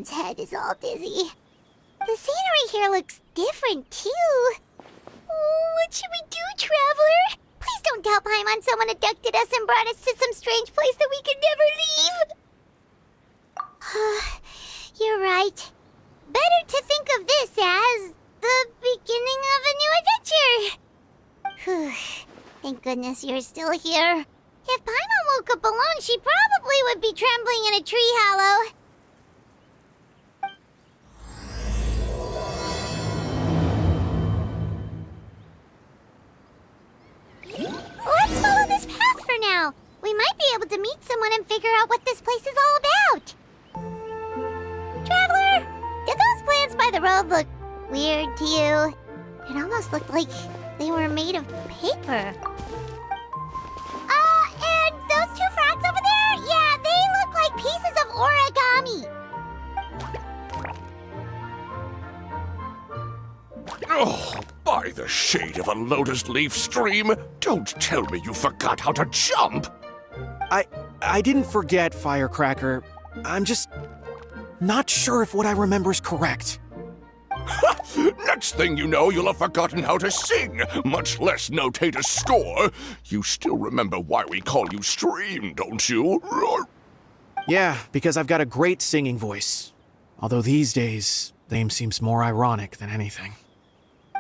Paimon's head is all dizzy. The scenery here looks different, too. Oh, what should we do, Traveler? Please don't tell Paimon someone abducted us and brought us to some strange place that we could never leave. You're right. Better to think of this as the beginning of a new adventure. Thank goodness you're still here. If Paimon woke up alone, she probably would be trembling in a tree hollow. Let's follow this path for now. We might be able to meet someone and figure out what this place is all about. Traveler, did those plants by the road look weird to you? It almost looked like they were made of paper. And those two frogs over there? Yeah, they look like pieces of origami. Oh, by the shade of a lotus leaf stream, don't tell me you forgot how to jump! I didn't forget, Firecracker. I'm just not sure if what I remember is correct. Next thing you know, you'll have forgotten how to sing, much less notate a score. You still remember why we call you Stream, don't you? Yeah, because I've got a great singing voice. Although these days, the name seems more ironic than anything.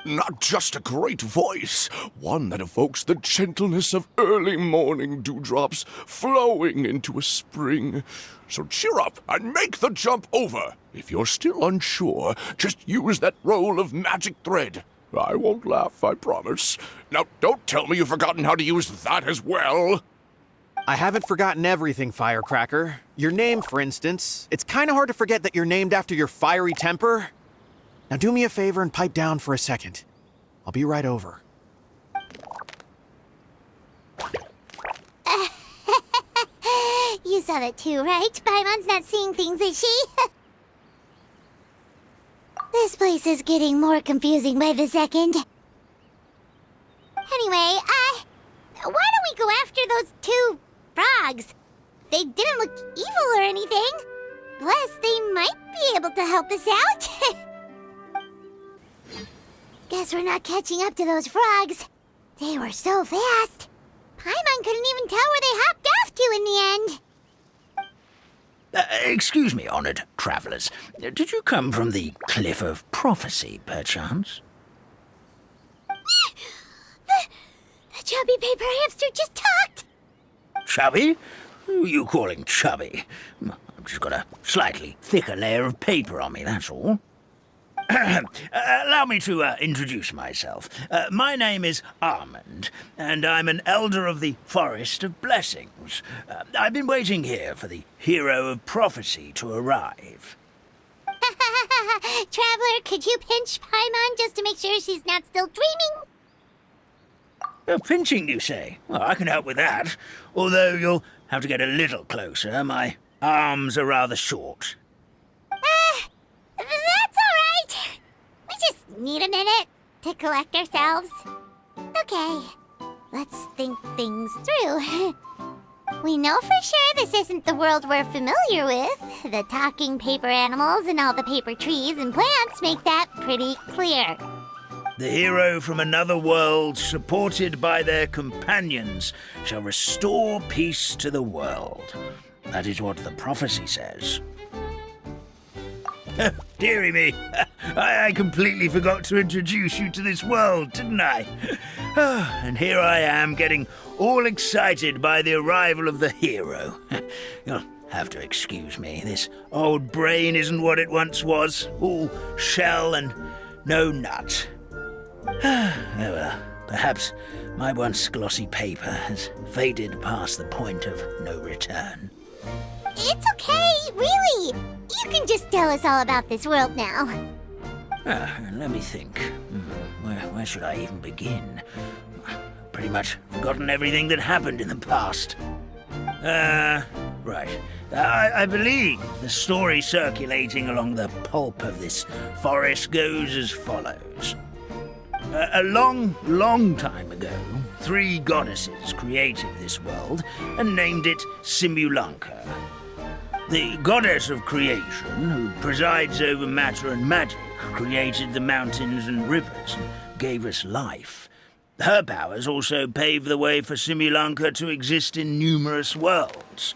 Not just a great voice, one that evokes the gentleness of early morning dewdrops flowing into a spring. So cheer up and make the jump over. If you're still unsure, just use that roll of magic thread. I won't laugh, I promise. Now, don't tell me you've forgotten how to use that as well. I haven't forgotten everything, Firecracker. Your name, for instance. It's kind of hard to forget that you're named after your fiery temper. Now do me a favor and pipe down for a second. I'll be right over. You saw that too, right? Paimon's not seeing things, is she? This place is getting more confusing by the second. Anyway, why don't we go after those two frogs? They didn't look evil or anything. Plus, they might be able to help us out. Guess we're not catching up to those frogs. They were so fast. Paimon couldn't even tell where they hopped off to in the end. Excuse me, honored travelers. Did you come from the Cliff of Prophecy, perchance? The chubby paper hamster just talked. Chubby? Who are you calling chubby? I've just got a slightly thicker layer of paper on me, that's all. Allow me to introduce myself. My name is Armand, and I'm an elder of the Forest of Blessings. I've been waiting here for the hero of prophecy to arrive. Traveler, could you pinch Paimon just to make sure she's not still dreaming? Pinching, you say? Well, I can help with that. Although you'll have to get a little closer. My arms are rather short. That's all right. We just need a minute to collect ourselves. Okay, let's think things through. We know for sure this isn't the world we're familiar with. The talking paper animals and all the paper trees and plants make that pretty clear. The hero from another world, supported by their companions, shall restore peace to the world. That is what the prophecy says. Dearie me, I completely forgot to introduce you to this world, didn't I? And here I am, getting all excited by the arrival of the hero. You'll have to excuse me. This old brain isn't what it once was, all shell and no nut. Oh well, perhaps my once glossy paper has faded past the point of no return. It's okay, really. You can just tell us all about this world now. Let me think. Where should I even begin? Pretty much forgotten everything that happened in the past. Right. I believe the story circulating along the pulp of this forest goes as follows. A long, long time ago, 3 goddesses created this world and named it Simulanka. The goddess of creation, who presides over matter and magic, created the mountains and rivers and gave us life. Her powers also paved the way for Simulanka to exist in numerous worlds.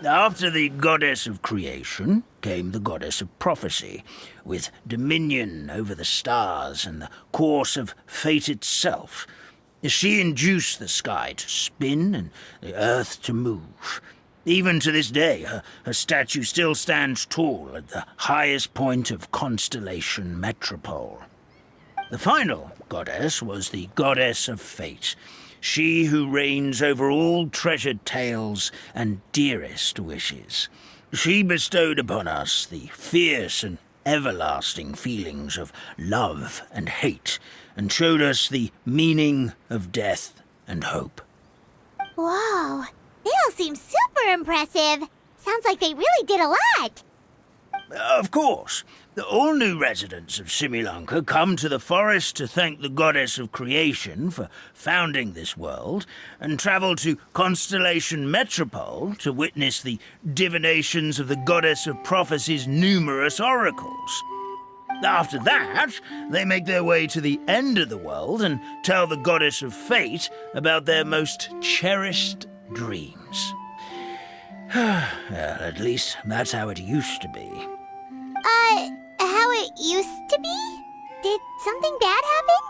After the goddess of creation came the goddess of prophecy, with dominion over the stars and the course of fate itself. She induced the sky to spin and the earth to move. Even to this day, her statue still stands tall at the highest point of Constellation Metropole. The final goddess was the goddess of fate, she who reigns over all treasured tales and dearest wishes. She bestowed upon us the fierce and everlasting feelings of love and hate, and showed us the meaning of death and hope. Whoa, they all seem super impressive. Sounds like they really did a lot. Of course, all new residents of Simulanka come to the forest to thank the goddess of creation for founding this world, and travel to Constellation Metropole to witness the divinations of the goddess of prophecy's numerous oracles. After that, they make their way to the end of the world and tell the goddess of fate about their most cherished dreams. Well, at least that's how it used to be. How it used to be? Did something bad happen?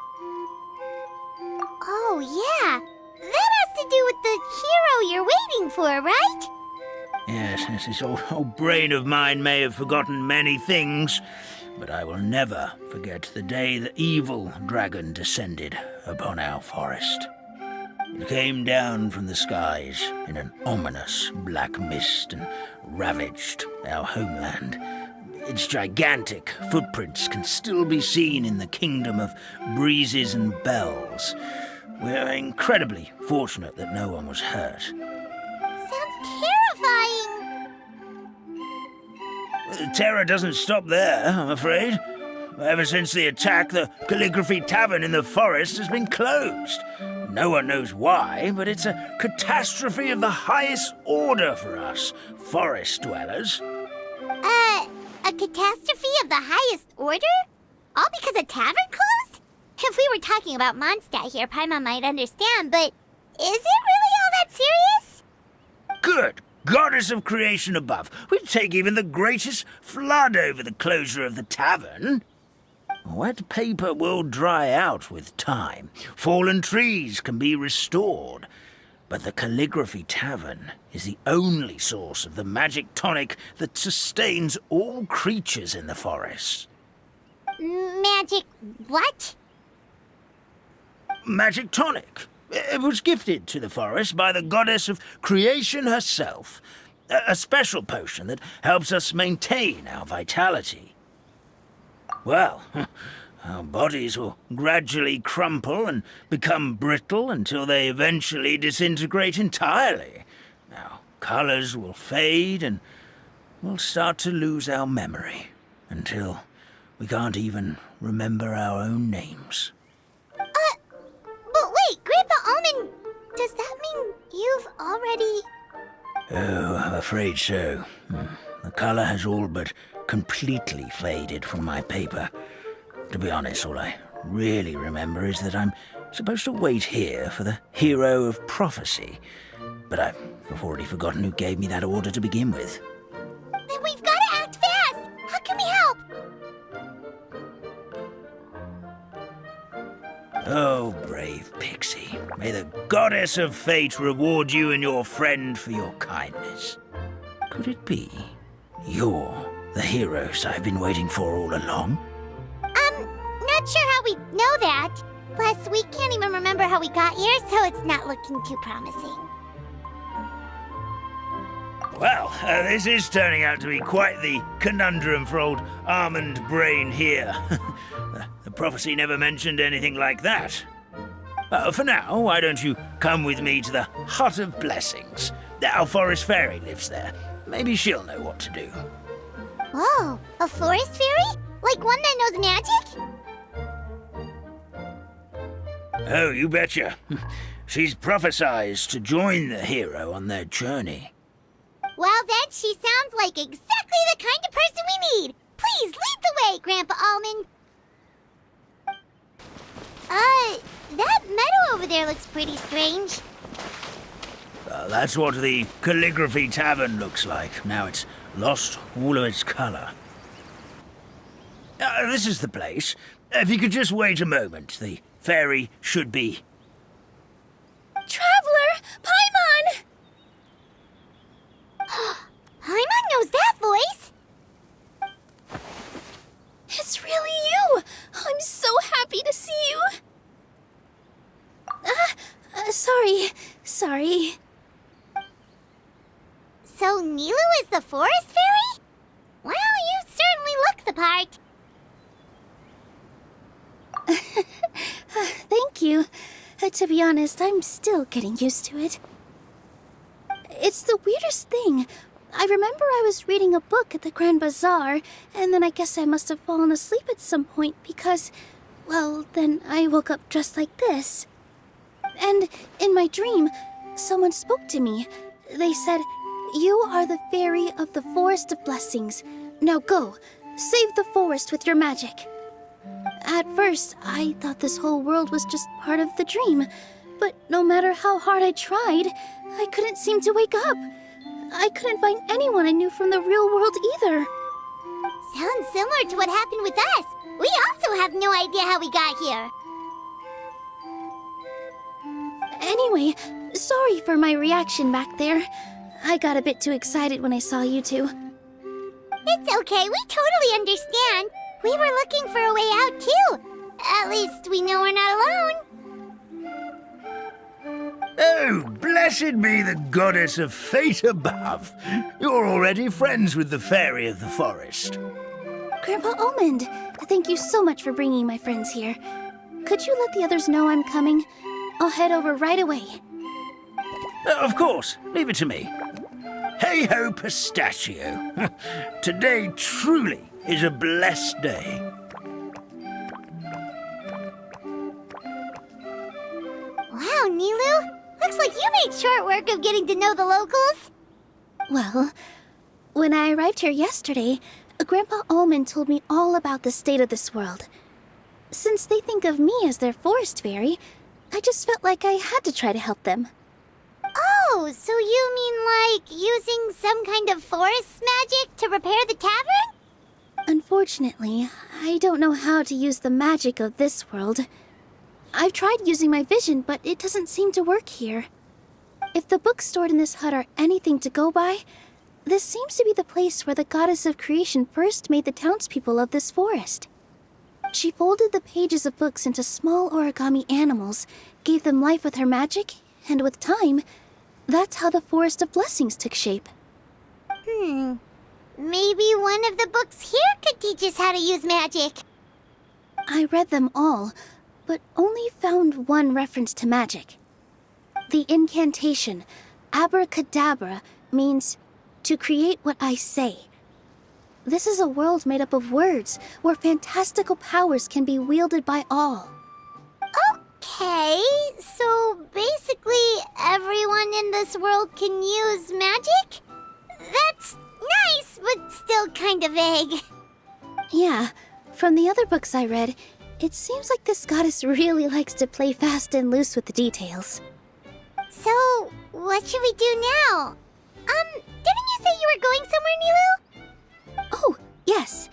Oh, yeah. That has to do with the hero you're waiting for, right? Yes, this old brain of mine may have forgotten many things, but I will never forget the day the evil dragon descended upon our forest. It came down from the skies in an ominous black mist and ravaged our homeland. Its gigantic footprints can still be seen in the kingdom of breezes and bells. We're incredibly fortunate that no one was hurt. Sounds terrifying. The terror doesn't stop there, I'm afraid. Ever since the attack, the Calligraphy Tavern in the forest has been closed. No one knows why, but it's a catastrophe of the highest order for us, forest dwellers. A catastrophe of the highest order? All because a tavern closed? If we were talking about Mondstadt here, Paimon might understand, but is it really all that serious? Good goddess of creation above, we'd take even the greatest flood over the closure of the tavern. Wet paper will dry out with time. Fallen trees can be restored. But the Calligraphy Tavern is the only source of the magic tonic that sustains all creatures in the forest. Magic what? Magic tonic. It was gifted to the forest by the goddess of creation herself. A special potion that helps us maintain our vitality. Well, our bodies will gradually crumple and become brittle until they eventually disintegrate entirely. Our colors will fade and we'll start to lose our memory until we can't even remember our own names. But wait, Grandpa Almond, does that mean you've already... Oh, I'm afraid so. The color has all but completely faded from my paper. To be honest, all I really remember is that I'm supposed to wait here for the hero of prophecy. But I've already forgotten who gave me that order to begin with. Then we've got to act fast! How can we help? Oh, brave Pixie. May the goddess of fate reward you and your friend for your kindness. Could it be you're the heroes I've been waiting for all along? Not sure how we know that. Plus, we can't even remember how we got here, so it's not looking too promising. Well, this is turning out to be quite the conundrum for old Almond Brain here. The prophecy never mentioned anything like that. For now, why don't you come with me to the Hut of Blessings? Our forest fairy lives there. Maybe she'll know what to do. Whoa, a forest fairy? Like one that knows magic? Oh, you betcha. She's prophesized to join the hero on their journey. Well then, she sounds like exactly the kind of person we need. Please lead the way, Grandpa Almond. That meadow over there looks pretty strange. That's what the Calligraphy Tavern looks like. Now it's lost all of its color. This is the place. If you could just wait a moment, the fairy should be... Traveler! Paimon! Paimon knows that voice! It's really you! I'm so happy to see you! Sorry. So Nilu is the forest fairy? Well, you certainly look the part. Thank you. To be honest, I'm still getting used to it. It's the weirdest thing. I remember I was reading a book at the Grand Bazaar, and then I guess I must have fallen asleep at some point because, well, then I woke up just like this. And in my dream, someone spoke to me. They said, "You are the fairy of the Forest of Blessings. Now go, save the forest with your magic." At first, I thought this whole world was just part of the dream, but no matter how hard I tried, I couldn't seem to wake up. I couldn't find anyone I knew from the real world either. Sounds similar to what happened with us. We also have no idea how we got here. Anyway, sorry for my reaction back there. I got a bit too excited when I saw you two. It's okay, we totally understand. We were looking for a way out too. At least we know we're not alone. Oh, blessed be the goddess of fate above. You're already friends with the fairy of the forest. Grandpa Almond, thank you so much for bringing my friends here. Could you let the others know I'm coming? I'll head over right away. Of course, leave it to me. Hey-ho, pistachio. Today truly is a blessed day. Wow, Nilu. Looks like you made short work of getting to know the locals. Well, when I arrived here yesterday, Grandpa Almond told me all about the state of this world. Since they think of me as their forest fairy, I just felt like I had to try to help them. Oh, so you mean like using some kind of forest magic to repair the tavern? Unfortunately, I don't know how to use the magic of this world. I've tried using my vision, but it doesn't seem to work here. If the books stored in this hut are anything to go by, this seems to be the place where the goddess of creation first made the townspeople of this forest. She folded the pages of books into small origami animals, gave them life with her magic, and with time, that's how the Forest of Blessings took shape. Maybe one of the books here could teach us how to use magic. I read them all, but only found one reference to magic. The incantation, abracadabra, means to create what I say. This is a world made up of words, where fantastical powers can be wielded by all. Okay, so basically everyone in this world can use magic? That's nice, but still kind of vague. Yeah, from the other books I read, it seems like this goddess really likes to play fast and loose with the details. So, what should we do now? Didn't you say you were going somewhere, Nilu? Oh, yes.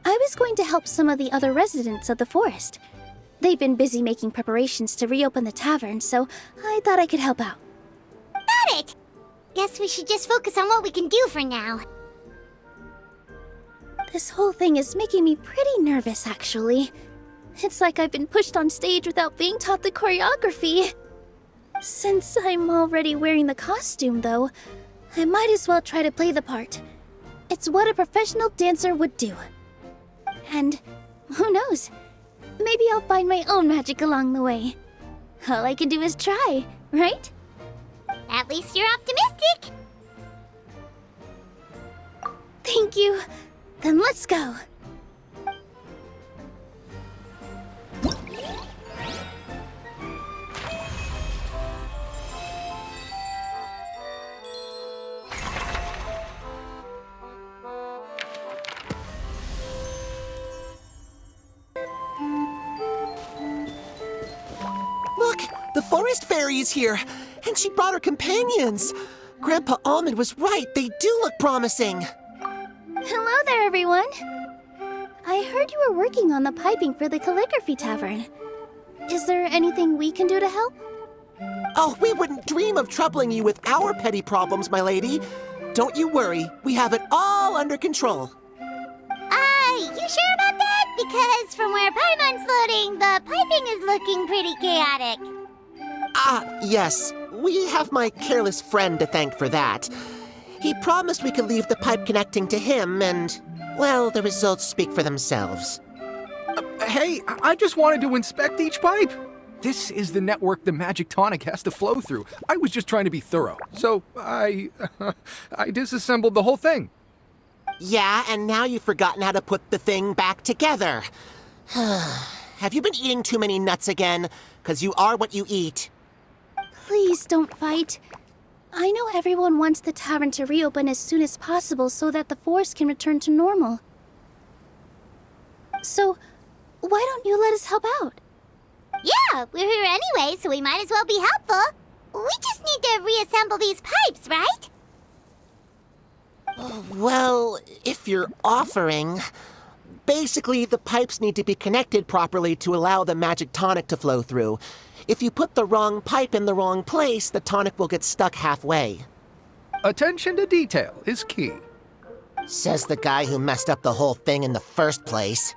I was going to help some of the other residents of the forest. They've been busy making preparations to reopen the tavern, so I thought I could help out. Got it! Guess we should just focus on what we can do for now. This whole thing is making me pretty nervous, actually. It's like I've been pushed on stage without being taught the choreography. Since I'm already wearing the costume, though, I might as well try to play the part. It's what a professional dancer would do. And who knows? Maybe I'll find my own magic along the way. All I can do is try, right? At least you're optimistic. Thank you. Then let's go. forest fairy is here, and she brought her companions. Grandpa Almond was right. They do look promising. Hello there, everyone. I heard you were working on the piping for the calligraphy tavern. Is there anything we can do to help? Oh, we wouldn't dream of troubling you with our petty problems, my lady. Don't you worry. We have it all under control. You sure about that? Because from where Paimon's floating, the piping is looking pretty chaotic. Yes. We have my careless friend to thank for that. He promised we could leave the pipe connecting to him, and, well, the results speak for themselves. Hey, I just wanted to inspect each pipe. This is the network the magic tonic has to flow through. I was just trying to be thorough. So I disassembled the whole thing. Yeah, and now you've forgotten how to put the thing back together. Have you been eating too many nuts again? 'Cause you are what you eat. Please don't fight. I know everyone wants the tavern to reopen as soon as possible so that the forest can return to normal. So, why don't you let us help out? Yeah, we're here anyway, so we might as well be helpful. We just need to reassemble these pipes, right? Well, if you're offering... Basically, the pipes need to be connected properly to allow the magic tonic to flow through. If you put the wrong pipe in the wrong place, the tonic will get stuck halfway. Attention to detail is key. Says the guy who messed up the whole thing in the first place.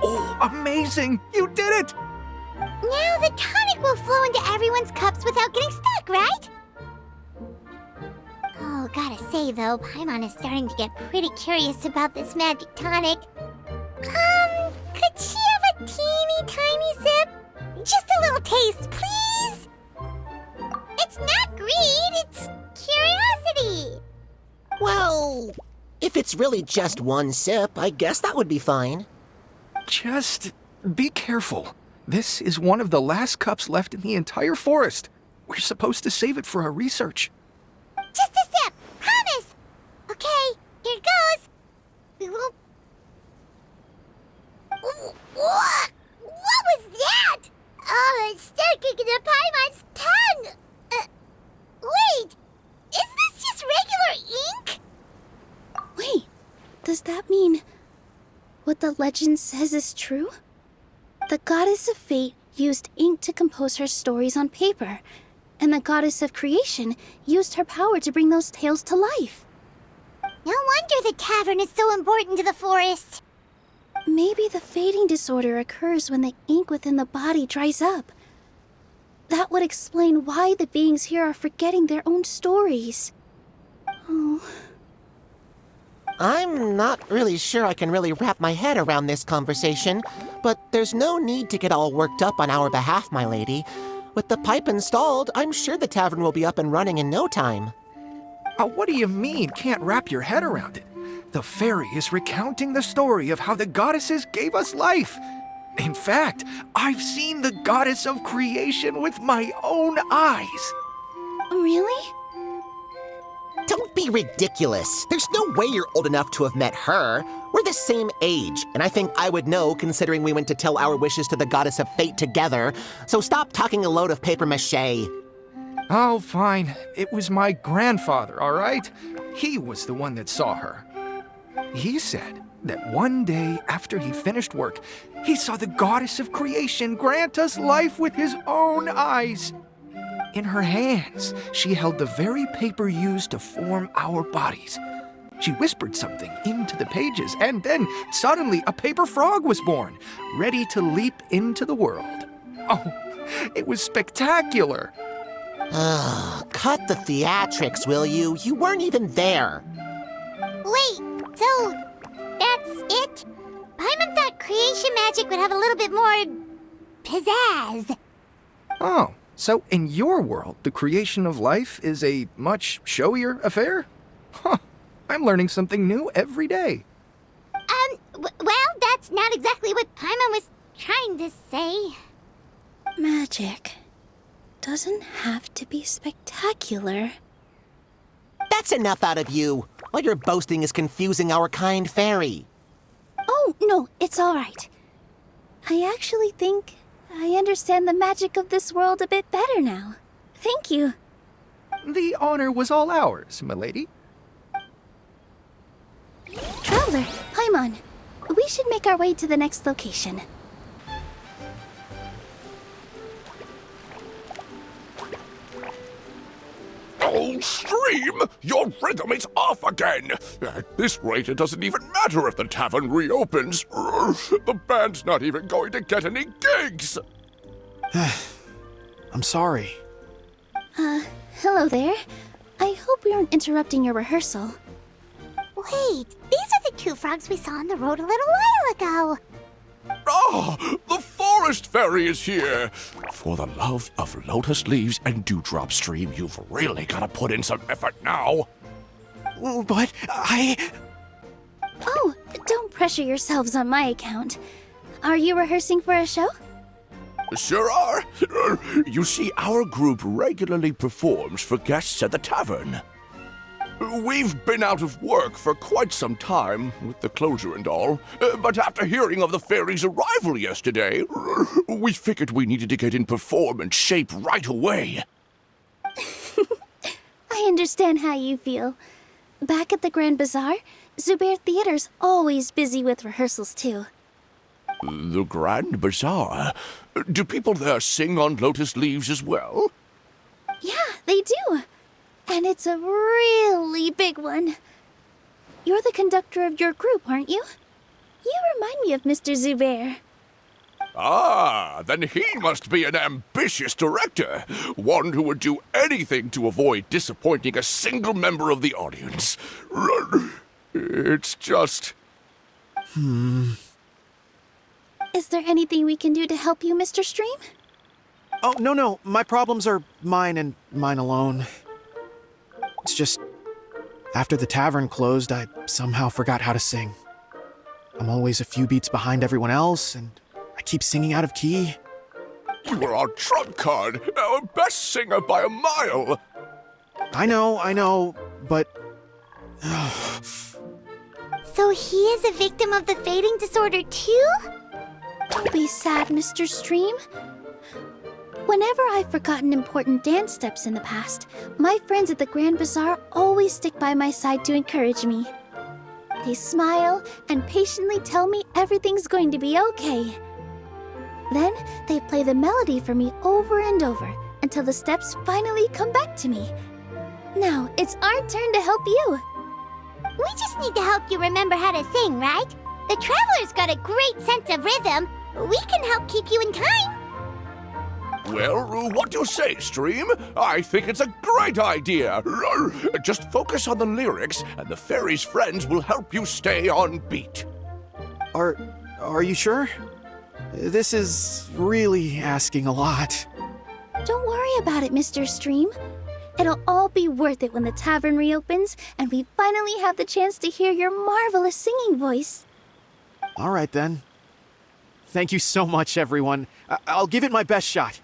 Oh, amazing! You did it! Now the tonic will flow into everyone's cups without getting stuck, right? Oh, gotta say though, Paimon is starting to get pretty curious about this magic tonic. Could she have a teeny tiny sip? Just a little taste, please? It's not greed, it's curiosity. Well, if it's really just one sip, I guess that would be fine. Just be careful. This is one of the last cups left in the entire forest. We're supposed to save it for our research. Just a sip, promise. Okay, here goes. We won't... What? What was that? Oh, it's sticking to Paimon's tongue. Wait, is this just regular ink? Wait, does that mean what the legend says is true? The goddess of fate used ink to compose her stories on paper, and the goddess of creation used her power to bring those tales to life. No wonder the tavern is so important to the forest. Maybe the fading disorder occurs when the ink within the body dries up. That would explain why the beings here are forgetting their own stories. Oh. I'm not really sure I can really wrap my head around this conversation, but there's no need to get all worked up on our behalf, my lady. With the pipe installed, I'm sure the tavern will be up and running in no time. What do you mean, can't wrap your head around it? The fairy is recounting the story of how the goddesses gave us life. In fact, I've seen the goddess of creation with my own eyes. Really? Don't be ridiculous. There's no way you're old enough to have met her. We're the same age, and I think I would know considering we went to tell our wishes to the goddess of fate together. So stop talking a load of papier-mâché. Oh, fine. It was my grandfather, all right? He was the one that saw her. He said that one day after he finished work, he saw the goddess of creation grant us life with his own eyes. In her hands, she held the very paper used to form our bodies. She whispered something into the pages, and then suddenly a paper frog was born, ready to leap into the world. Oh, It was spectacular. Ugh, cut the theatrics, will you? You weren't even there. Wait, so that's it? Paimon thought creation magic would have a little bit more pizzazz. Oh, so in your world, the creation of life is a much showier affair? Huh, I'm learning something new every day. Well, that's not exactly what Paimon was trying to say. Magic doesn't have to be spectacular. That's enough out of you. All your boasting is confusing our kind fairy. Oh, no, it's all right. I actually think I understand the magic of this world a bit better now. Thank you. The honor was all ours, milady. Traveler, Paimon, we should make our way to the next location. Oh, Stream! Your rhythm is off again! At this rate, it doesn't even matter if the tavern reopens. The band's not even going to get any gigs! I'm sorry. Hello there. I hope we aren't interrupting your rehearsal. Wait, these are the two frogs we saw on the road a little while ago. Ah, the forest fairy is here! For the love of lotus leaves and dewdrop, Stream, you've really got to put in some effort now. But Oh, don't pressure yourselves on my account. Are you rehearsing for a show? Sure are. You see, our group regularly performs for guests at the tavern. We've been out of work for quite some time, with the closure and all, but after hearing of the fairy's arrival yesterday, we figured we needed to get in performance shape right away. I understand how you feel. Back at the Grand Bazaar, Zubair Theater's always busy with rehearsals too. The Grand Bazaar? Do people there sing on lotus leaves as well? Yeah, they do. And it's a really big one. You're the conductor of your group, aren't you? You remind me of Mr. Zubair. Ah, then he must be an ambitious director. One who would do anything to avoid disappointing a single member of the audience. It's just... Is there anything we can do to help you, Mr. Stream? Oh, no. My problems are mine and mine alone. It's just, after the tavern closed, I somehow forgot how to sing. I'm always a few beats behind everyone else, and I keep singing out of key. You were our trump card, our best singer by a mile. I know, but... So he is a victim of the fading disorder too? Don't be sad, Mr. Stream. Whenever I've forgotten important dance steps in the past, my friends at the Grand Bazaar always stick by my side to encourage me. They smile and patiently tell me everything's going to be okay. Then they play the melody for me over and over until the steps finally come back to me. Now it's our turn to help you. We just need to help you remember how to sing, right? The Traveler's got a great sense of rhythm. We can help keep you in time. Well, what do you say, Stream? I think it's a great idea. Just focus on the lyrics, and the fairy's friends will help you stay on beat. Are you sure? This is really asking a lot. Don't worry about it, Mr. Stream. It'll all be worth it when the tavern reopens and we finally have the chance to hear your marvelous singing voice. All right, then. Thank you so much, everyone. I'll give it my best shot.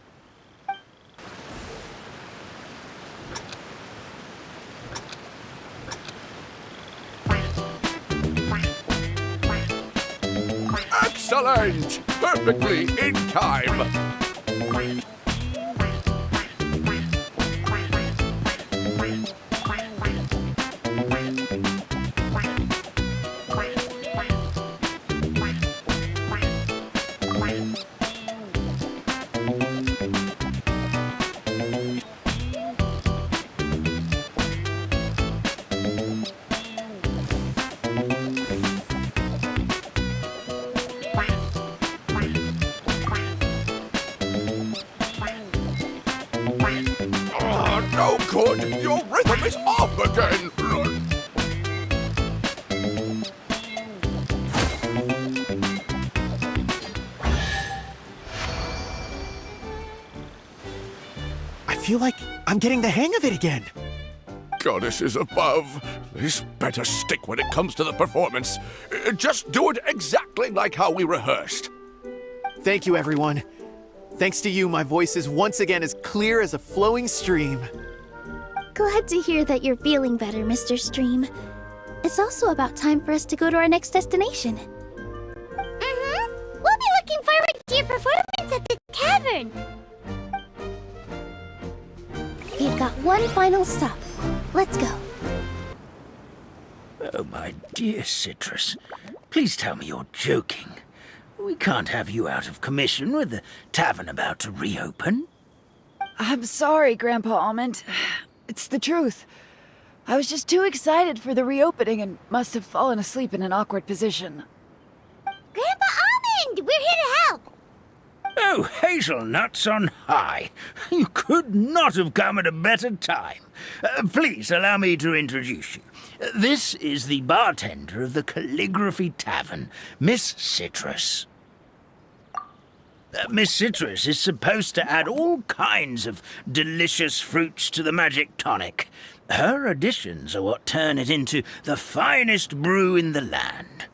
Excellent! Perfectly in time. again. I feel like I'm getting the hang of it again. Goddesses above, this better stick when it comes to the performance. Just do it exactly like how we rehearsed. Thank you, everyone. Thanks to you, my voice is once again as clear as a flowing stream. Glad to hear that you're feeling better, Mr. Stream. It's also about time for us to go to our next destination. Mm-hmm. We'll be looking forward to your performance at the tavern. We've got one final stop. Let's go. Oh, my dear Citrus, please tell me you're joking. We can't have you out of commission with the tavern about to reopen. I'm sorry, Grandpa Almond. It's the truth. I was just too excited for the reopening and must have fallen asleep in an awkward position. Grandpa Almond, we're here to help. Oh, hazelnuts on high. You could not have come at a better time. Please allow me to introduce you. This is the bartender of the Calligraphy Tavern, Miss Citrus. Miss Citrus is supposed to add all kinds of delicious fruits to the magic tonic. Her additions are what turn it into the finest brew in the land.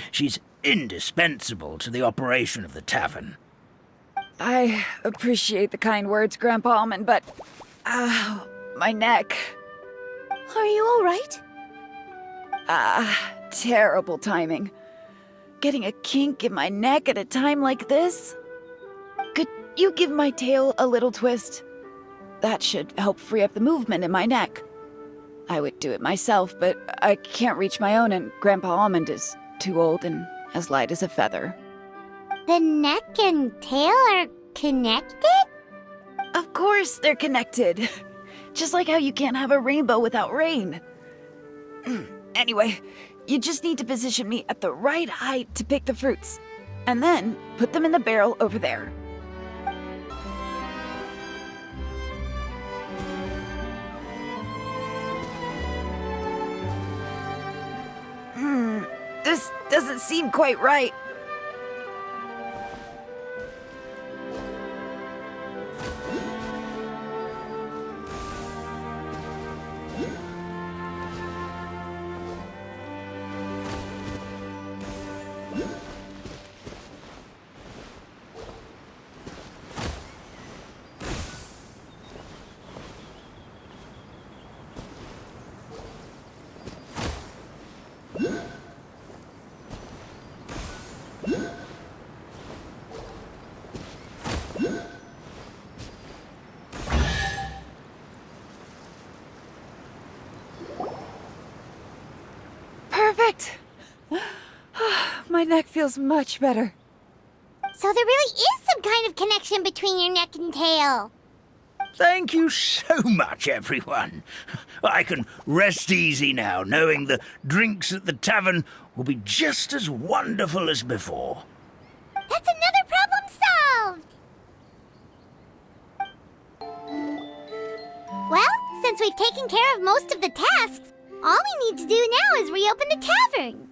She's indispensable to the operation of the tavern. I appreciate the kind words, Grandpa Almond, but... my neck. Are you all right? Terrible timing. Getting a kink in my neck at a time like this? Could you give my tail a little twist? That should help free up the movement in my neck. I would do it myself, but I can't reach my own, and Grandpa Almond is too old and as light as a feather. The neck and tail are connected? Of course they're connected. Just like how you can't have a rainbow without rain. Anyway, you just need to position me at the right height to pick the fruits, and then put them in the barrel over there. This doesn't seem quite right. Perfect! My neck feels much better. So there really is some kind of connection between your neck and tail. Thank you so much, everyone. I can rest easy now, knowing the drinks at the tavern will be just as wonderful as before. That's another problem solved! Well, since we've taken care of most of the tasks, all we need to do now is reopen the tavern.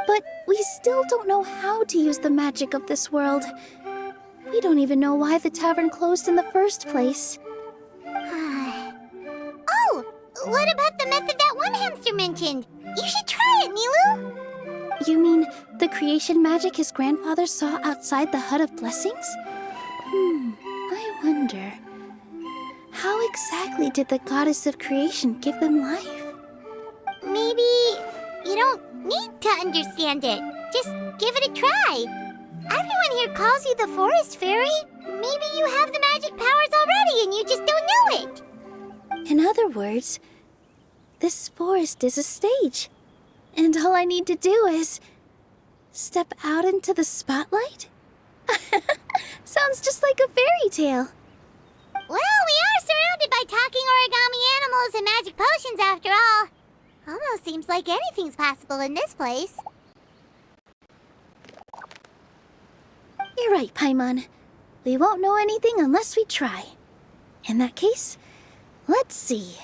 But we still don't know how to use the magic of this world. We don't even know why the tavern closed in the first place. Oh, what about the method that one hamster mentioned? You should try it, Nilu. You mean the creation magic his grandfather saw outside the Hut of Blessings? I wonder. How exactly did the goddess of creation give them life? Maybe you don't need to understand it. Just give it a try. Everyone here calls you the Forest Fairy. Maybe you have the magic powers already and you just don't know it. In other words, this forest is a stage. And all I need to do is step out into the spotlight? Sounds just like a fairy tale. Well, we are surrounded by talking origami animals and magic potions after all. Almost seems like anything's possible in this place. You're right, Paimon. We won't know anything unless we try. In that case, let's see.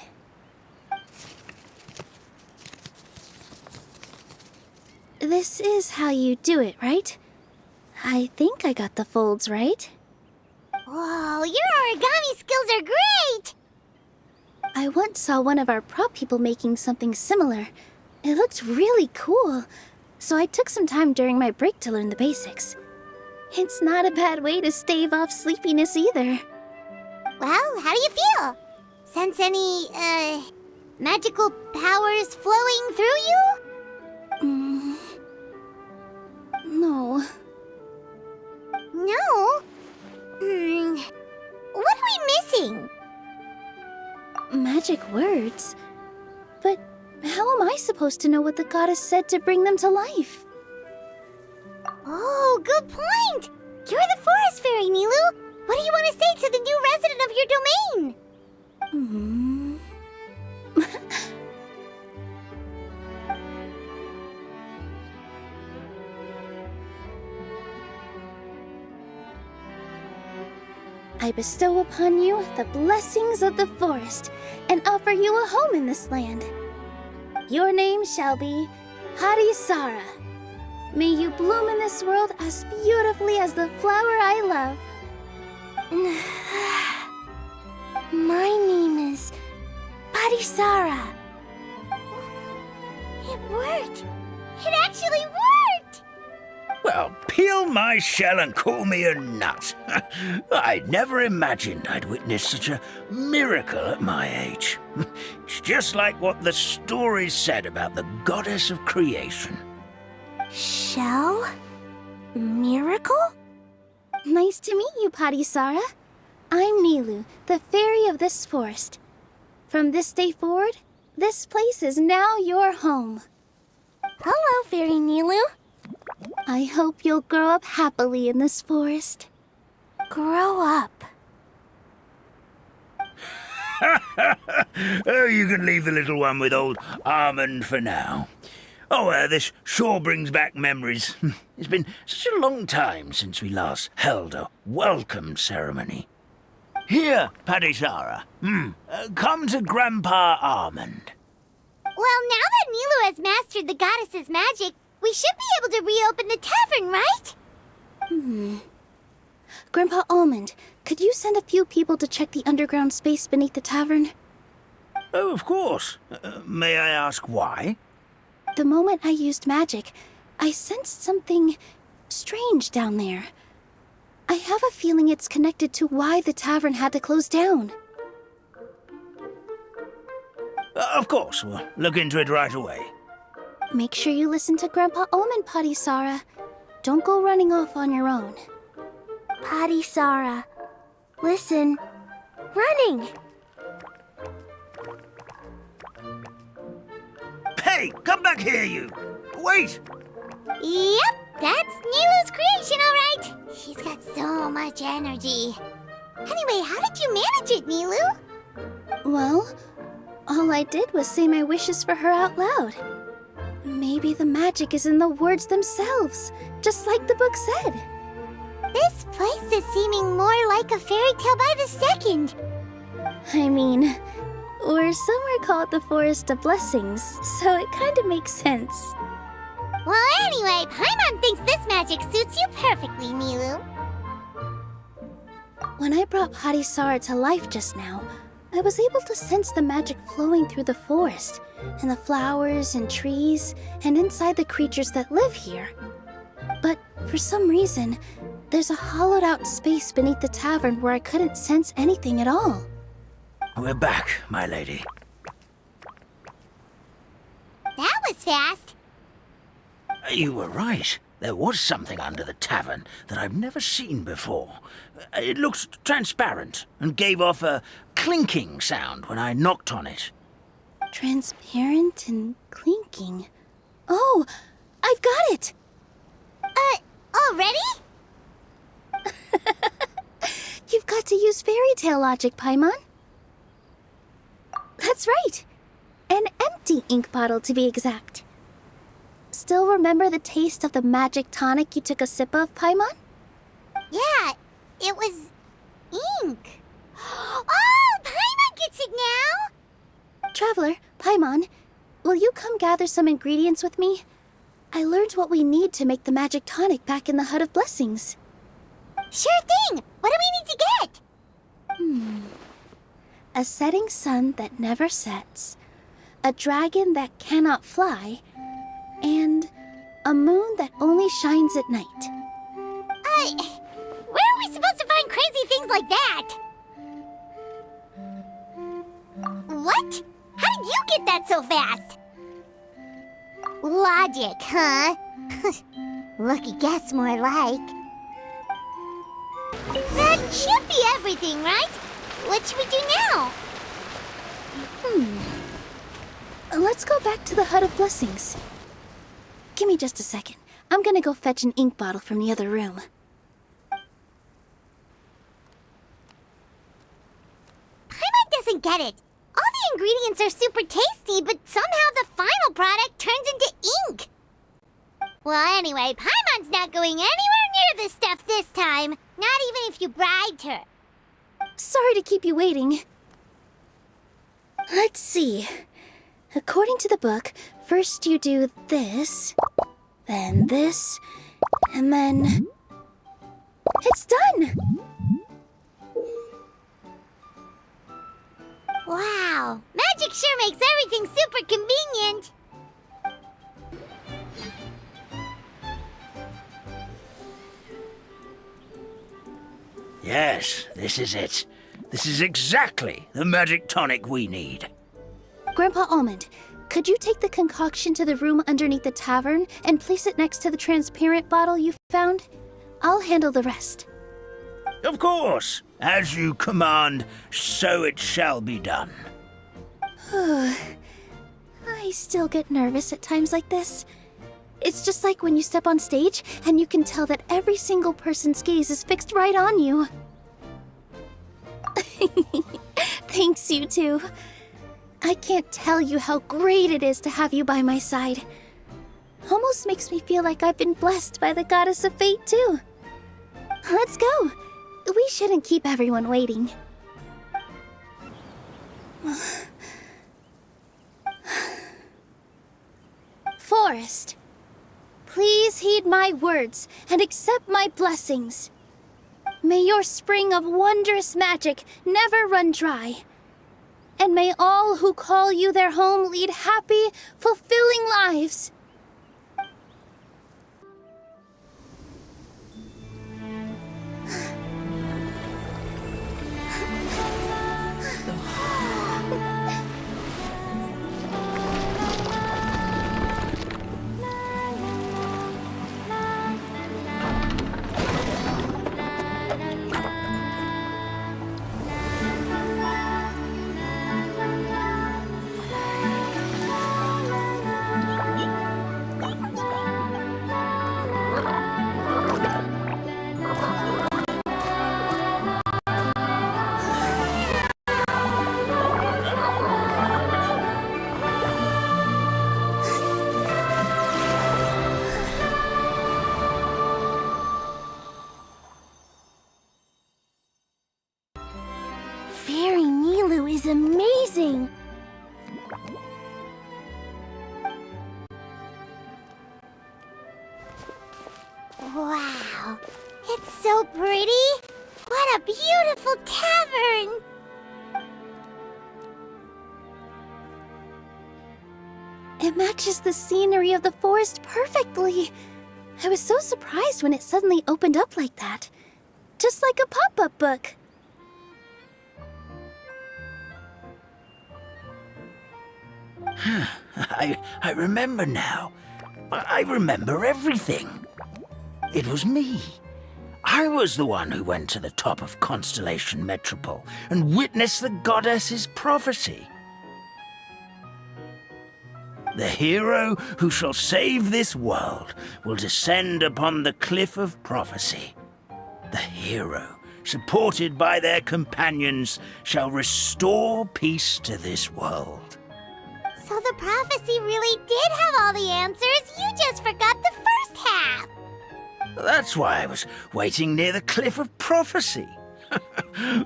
This is how you do it, right? I think I got the folds right. Whoa, your origami skills are great! I once saw one of our prop people making something similar. It looked really cool, so I took some time during my break to learn the basics. It's not a bad way to stave off sleepiness either. Well, how do you feel? Sense any, magical powers flowing through you? No. No? What are we missing? Magic words? But how am I supposed to know what the goddess said to bring them to life? Oh, good point! You're the forest fairy, Nilu! What do you want to say to the new resident of your domain? I bestow upon you the blessings of the forest and offer you a home in this land. Your name shall be Harisara. May you bloom in this world as beautifully as the flower I love. My name is Parisara. It worked! It actually worked! Well, peel my shell and call me a nut. I'd never imagined I'd witness such a miracle at my age. It's just like what the stories said about the goddess of creation. Shell? Miracle? Nice to meet you, Parisara. I'm Nilu, the fairy of this forest. From this day forward, this place is now your home. Hello, Fairy Nilu. I hope you'll grow up happily in this forest. Grow up. Oh, you can leave the little one with old Almond for now. Oh, this sure brings back memories. It's been such a long time since we last held a welcome ceremony. Here, Parisara. Come to Grandpa Almond. Well, now that Nilu has mastered the goddess's magic, we should be able to reopen the tavern, right? Grandpa Almond, could you send a few people to check the underground space beneath the tavern? Oh, of course. May I ask why? The moment I used magic, I sensed something strange down there. I have a feeling it's connected to why the tavern had to close down. Of course, we'll look into it right away. Make sure you listen to Grandpa Almond, Parisara. Don't go running off on your own. Parisara. Listen. Running! Hey, come back here, you! Wait! Yep, that's Nilu's creation, all right. She's got so much energy. Anyway, how did you manage it, Nilu? Well, all I did was say my wishes for her out loud. Maybe the magic is in the words themselves, just like the book said. This place is seeming more like a fairy tale by the second. I mean, or somewhere called the Forest of Blessings, so it kind of makes sense. Well, anyway, Paimon thinks this magic suits you perfectly, Nilu. When I brought Harisara to life just now, I was able to sense the magic flowing through the forest, and the flowers and trees, and inside the creatures that live here. But for some reason, there's a hollowed out space beneath the tavern where I couldn't sense anything at all. We're back, my lady. That was fast. You were right. There was something under the tavern that I've never seen before. It looked transparent and gave off a clinking sound when I knocked on it. Transparent and clinking. Oh, I've got it! Already? You've got to use fairy tale logic, Paimon. That's right. An empty ink bottle, to be exact. Still remember the taste of the magic tonic you took a sip of, Paimon? Yeah, it was ink. Oh, Paimon gets it now! Traveler, Paimon, will you come gather some ingredients with me? I learned what we need to make the magic tonic back in the Hut of Blessings. Sure thing! What do we need to get? A setting sun that never sets, a dragon that cannot fly, and a moon that only shines at night. Where are we supposed to find crazy things like that? What? How did you get that so fast? Logic, huh? Lucky guess, more like. That should be everything, right? What should we do now? Let's go back to the Hut of Blessings. Give me just a second. I'm gonna go fetch an ink bottle from the other room. Paimon doesn't get it. All the ingredients are super tasty, but somehow the final product turns into ink. Well, anyway, Paimon's not going anywhere near this stuff this time. Not even if you bribed her. Sorry to keep you waiting. Let's see. According to the book, first you do this, then this, and then... It's done! Wow, magic sure makes everything super convenient. Yes, this is it. This is exactly the magic tonic we need. Grandpa Almond, could you take the concoction to the room underneath the tavern and place it next to the transparent bottle you found? I'll handle the rest. Of course. As you command, so it shall be done. I still get nervous at times like this. It's just like when you step on stage and you can tell that every single person's gaze is fixed right on you. Thanks, you two. I can't tell you how great it is to have you by my side. Almost makes me feel like I've been blessed by the goddess of fate, too. Let's go. We shouldn't keep everyone waiting. Forest, please heed my words and accept my blessings. May your spring of wondrous magic never run dry. And may all who call you their home lead happy, fulfilling lives. Fairy Nilu is amazing! Wow, it's so pretty. What a beautiful tavern. It matches the scenery of the forest perfectly. I was so surprised when it suddenly opened up like that. Just like a pop-up book. I remember now. I remember everything. It was me. I was the one who went to the top of Constellation Metropole and witnessed the goddess's prophecy. The hero who shall save this world will descend upon the cliff of prophecy. The hero, supported by their companions, shall restore peace to this world. So the prophecy really did have all the answers. You just forgot the first half. That's why I was waiting near the cliff of prophecy.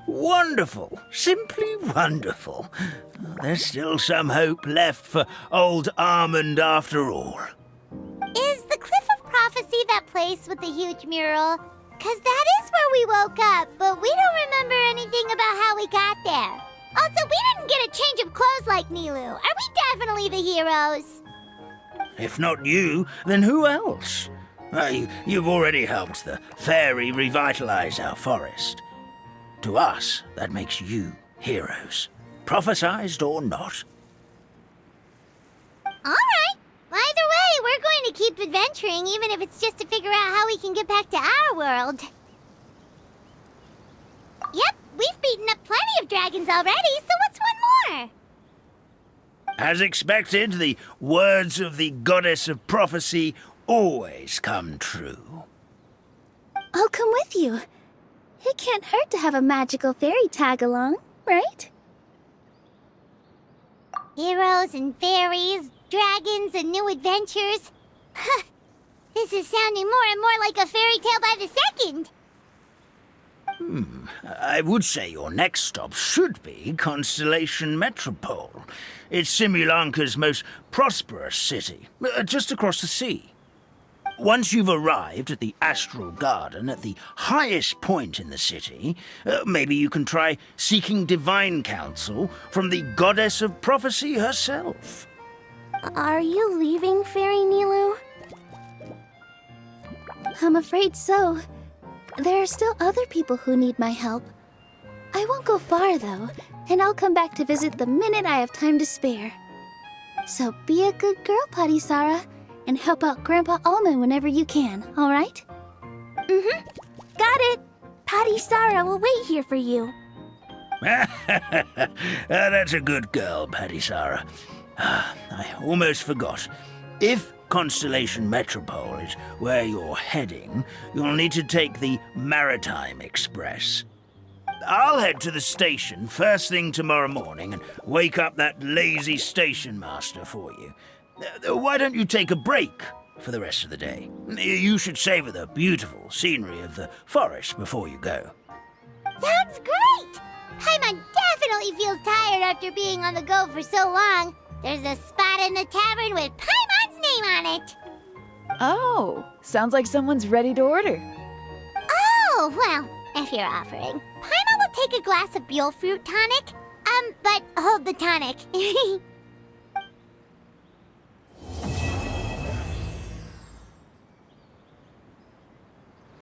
Wonderful, simply wonderful. There's still some hope left for old Almond after all. Is the Cliff of Prophecy that place with the huge mural? 'Cause that is where we woke up, but we don't remember anything about how we got there. Also, we didn't get a change of clothes like Nilu. Are we definitely the heroes? If not you, then who else? You've already helped the fairy revitalize our forest. To us, that makes you heroes, prophesized or not. Alright. Either way, we're going to keep adventuring, even if it's just to figure out how we can get back to our world. Yep, we've beaten up plenty of dragons already, so what's one more? As expected, the words of the goddess of prophecy always come true. I'll come with you. It can't hurt to have a magical fairy tag along, right? Heroes and fairies, dragons and new adventures. This is sounding more and more like a fairy tale by the second. I would say your next stop should be Constellation Metropole. It's Simulanka's most prosperous city, just across the sea. Once you've arrived at the Astral Garden at the highest point in the city, maybe you can try seeking divine counsel from the goddess of prophecy herself. Are you leaving, Fairy Nilu? I'm afraid so. There are still other people who need my help. I won't go far, though, and I'll come back to visit the minute I have time to spare. So be a good girl, Padisara, and help out Grandpa Almond whenever you can, all right? Mm-hmm. Got it! Padisara will wait here for you. That's a good girl, Padisara. I almost forgot. If Constellation Metropole is where you're heading, you'll need to take the Maritime Express. I'll head to the station first thing tomorrow morning and wake up that lazy station master for you. Why don't you take a break for the rest of the day? You should savor the beautiful scenery of the forest before you go. Sounds great! Paimon definitely feels tired after being on the go for so long. There's a spot in the tavern with Paimon's name on it. Oh, sounds like someone's ready to order. Oh, well, if you're offering. Paimon will take a glass of Buell fruit tonic. But hold the tonic.